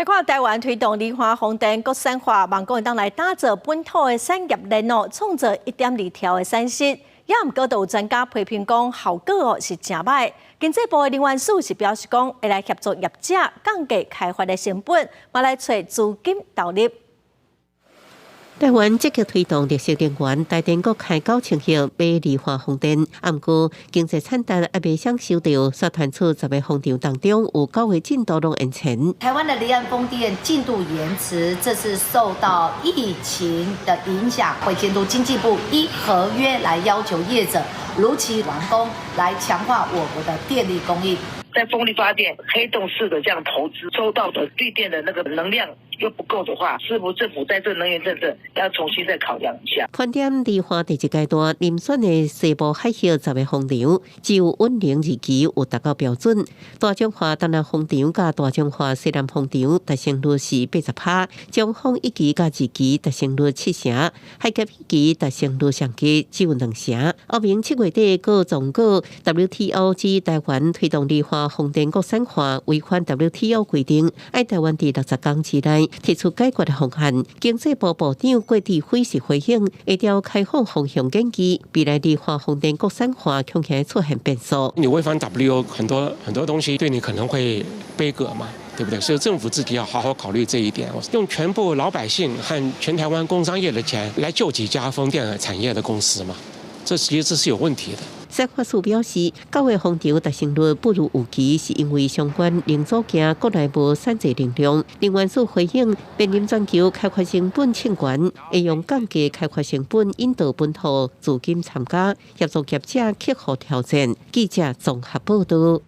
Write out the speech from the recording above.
来看台湾推动离化风电国产化，望讲会当来打造本土的产业链哦，创造1.2兆的产值。也毋过，有专家批评讲效果是真歹。经济部的林元署是表示讲，会来协助业者降低开发的成本，嘛来找资金投入。台湾积极推动绿色能源，台电国开9千亿买离化风电，不过经济产值还未享受到，所传出10个风场当中有9个进度拢延前。台湾的离岸风电进度延迟，这是受到疫情的影响，会监督经济部依合约来要求业者如期完工，来强化我国的电力供应。在风力发电黑洞式的这样投资，收到的绿电的那个能量又不够的话，是否政府在这能源政策要重新再考量一下？盘点离化第一阶段，遴选的西部海峡10个风场，只有稳定日期有达到标准。大中华东南风场甲大中华西南风场达成率是80%，中风1期甲2期达成率70%，海峡1期达成率上低只有2成。后明7月底各总告 WTO 及台湾推动离化风电国产化违反 WTO 规定，爱台湾伫60天之内提出解决的方案。经济部部长郭志辉是回应，会朝开放方向建议，未来离化风电国产化恐怕出现变数。你违反 WTO 很多东西，对你可能会背锅嘛，对不对？所以政府自己要好好考虑这一点，用全部老百姓和全台湾工商业的钱来救几家风电产业的公司嘛，这其实是有问题的。产发署表示，9个风场达成率不如预期，是因为相关零组件国内无产制能量。林元署回应，面临全球开发成本欠悬，会用降低开发成本引导本土资金参加，协助业者克服挑战。记者综合报道。